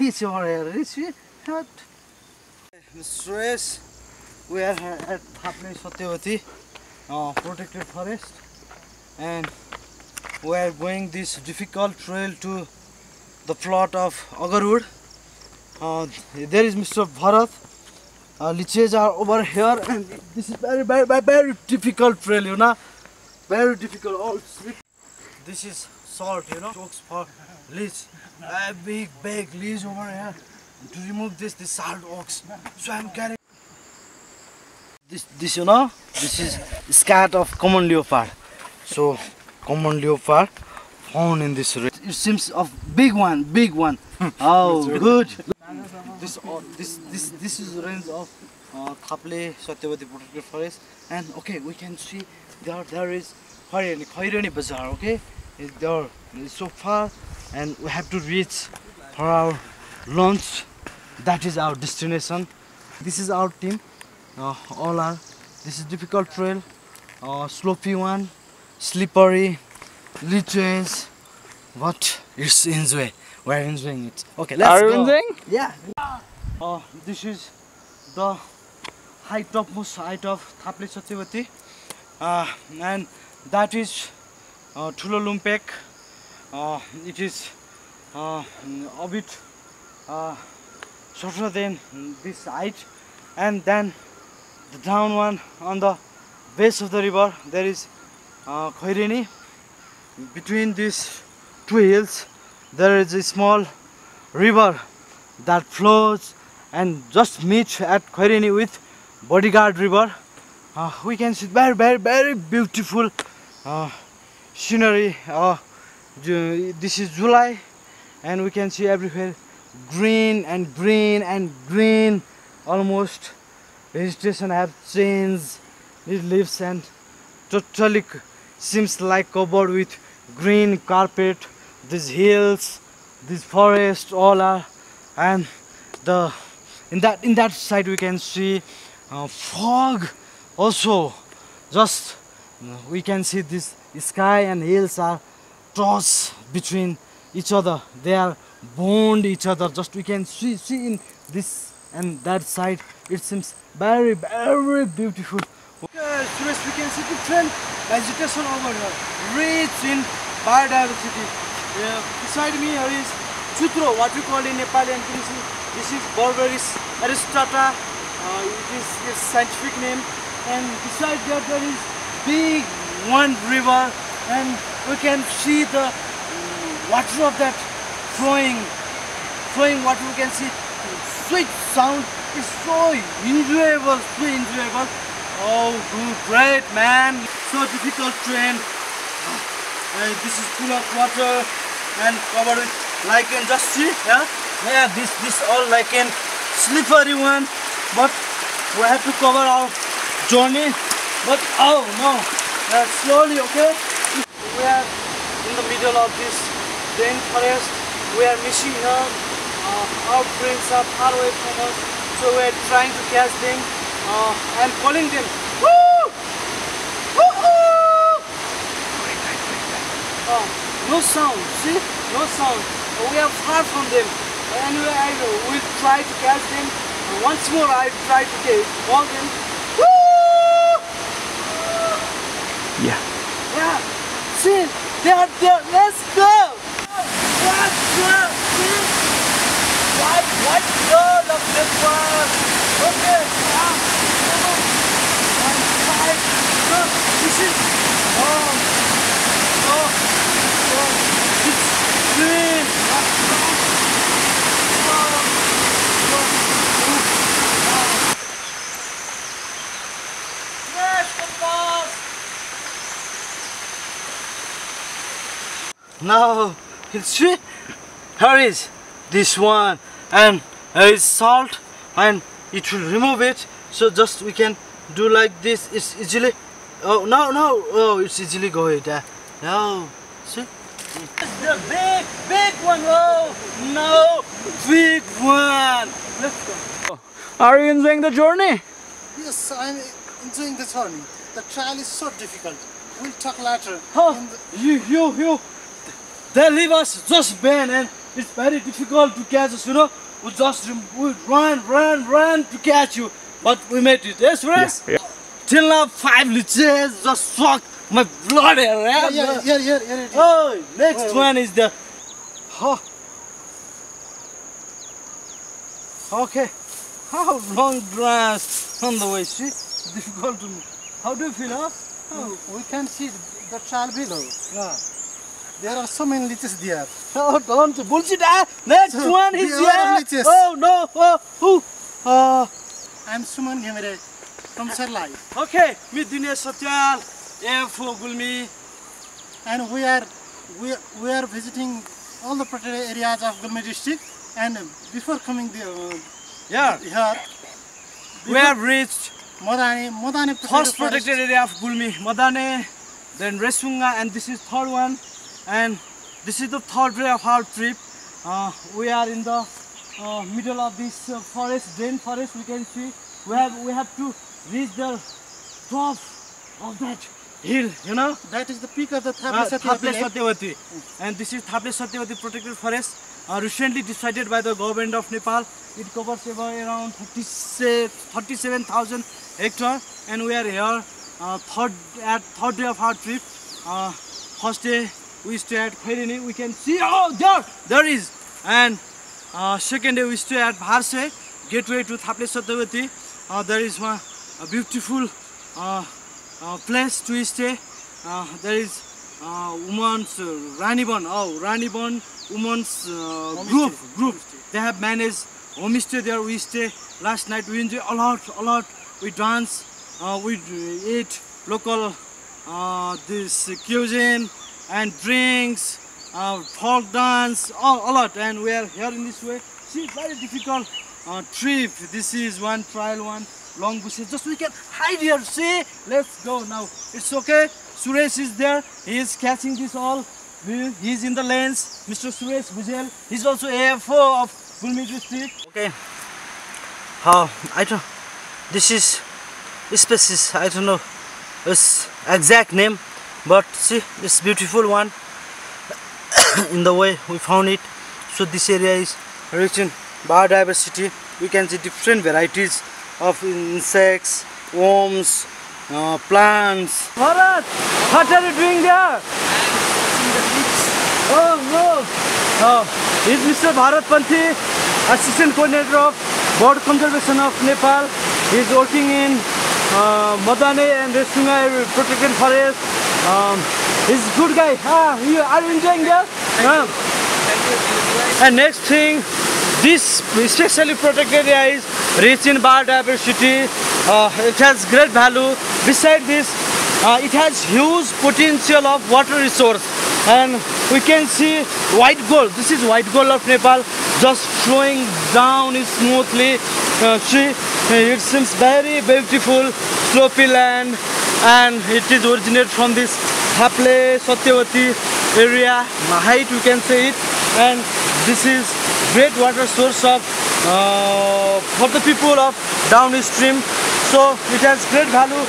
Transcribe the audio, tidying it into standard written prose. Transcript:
reach over here. Reach. Suresh, we are at Thapli Satyavati protected forest, and we are going this difficult trail to the plot of agarwood. There is Mr. Bharat. Liches are over here, and this is very difficult trail, you know, very difficult. All slip. This is salt, you know, chokes for leech. A big leech over here. To remove this salt ox. So I'm carrying this, you know, this is scat of common leopard. So common leopard found in this range. It seems of big one. Oh, good. This is the range of Thapli Satyavati protected forest, and okay, we can see there is Khairani Bazaar. Okay, it's so far, and we have to reach for our lunch. That is our destination. This is our team. All are. This is difficult trail, slopey one, slippery, leeches, but it's enjoy. We're enjoying it. Okay, let's go. Are you enjoying? Yeah. This is the topmost height of Thapli Satyavati, and that is Thulo Lumpek. It is a bit shorter than this height, and then the down one on the base of the river there is Khairani. Between these two hills there is a small river that flows and just meets at Khairani with Bodyguard River. We can see very beautiful scenery. This is July, and we can see everywhere green. Almost vegetation have changed its leaves and totally seems like covered with green carpet. These hills, these forests, all are, and in that side we can see fog also. Just we can see this sky and hills are tossed between each other. They are bound each other. Just we can see in this and that side. It seems very beautiful. Suresh, we can see different vegetation over here, rich in biodiversity. Beside me here is Chutro, what we call in Nepali, and this is Berberis aristata. It is its scientific name. And beside there is big one river, and we can see the water of that flowing water. We can see sweet sound. It's so enjoyable. Oh, great, man. So difficult train. This is full of water and covered with lichen. Just see, yeah, this all lichen, slippery one. But we have to cover our journey. But oh no, slowly, okay. We are in the middle of this dense forest. We are missing her. Our friends are far away from us, so we are trying to catch them. I'm calling them. Woo! Woo! No sound. See, no sound. We are far from them. Anyway, I will try to catch them. Once more, I try to call them. Woo! Yeah. Yeah. See, they are there. Let's go. Let's go. See? What girl of this one? Okay. This is it's green. Now, see, here is this one, and here is salt, and it will remove it. So just we can do like this. It's easily. Oh no, oh, it's easily go it. No, see, it's the big one. Oh no, big one. Let's go. Are you enjoying the journey? Yes, I'm enjoying the journey. The trail is so difficult. We'll talk later. Oh, you. They leave us just Ben, and it's very difficult to catch us, you know. We just we run to catch you, but we made it. Yes, Suresh? Yeah. Till now, 5 litres just sucked my blood here. Yeah. Oh, next one is the. Oh. Okay. How long grass on the way? See, difficult to. How do you feel, huh? Oh, we can see the trail below. Yeah. There are so many liches there. Oh, don't bullshit. Next one is We are here. liches. Oh no. Oh, I'm Suman Ghamire from Sarlai, okay. Me Dinesh Satyal. AFO Gulmi. and we are visiting all the protected areas of Gulmi district. And before coming Yeah. here, We have reached Modane first protected area of Gulmi, Madane, then Resunga, and this is third one. And this is the third day of our trip. We are in the middle of this forest, Drain forest. We can see we have to reach the top of that hill, you know. That is the peak of the Thaple Thaple Lake. Satyavati. And this is Thaple Satyavati protected forest, recently decided by the government of Nepal. It covers around 37,000 hectares, and we are here third day of our trip. First day we stay at Khairini. We can see, oh, there is. And second day we stay at Bharse, gateway to Thaple Satyavati. There is a beautiful place to stay. There is women's Ranibon, Ranibon women's group. They have managed homestay there. We stay last night. We enjoy a lot. We dance. We eat local this cuisine and drinks, folk dance, a lot. And we are here in this way. See, very difficult trip. This is one trial, one long bushes. Just we can hide here. See, let's go now. It's okay. Suresh is there. He is catching this all. He is in the lens. Mr. Suresh Bujel. He's also AFO of Gulmi district. Okay. I don't. This is species. I don't know its exact name, but see, this beautiful one. In the way we found it. So this area is rich in biodiversity. We can see different varieties of insects, worms, plants. Bharat, what are you doing there? Oh no! He's Mr. Bharat Panthi, Assistant Coordinator of Bird Conservation of Nepal. He's working in Madane and Resunga Protected Forest. He's a good guy. Are you enjoying that? Thank you. And next thing, this especially protected area is rich in biodiversity. It has great value. Besides this, it has huge potential of water resource. And we can see white gold. This is white gold of Nepal, just flowing down smoothly. See, it seems very beautiful, slopey land, and it is originated from this Thaple Satyavati area, height we can say it. And this is great water source of for the people of downstream. So it has great value.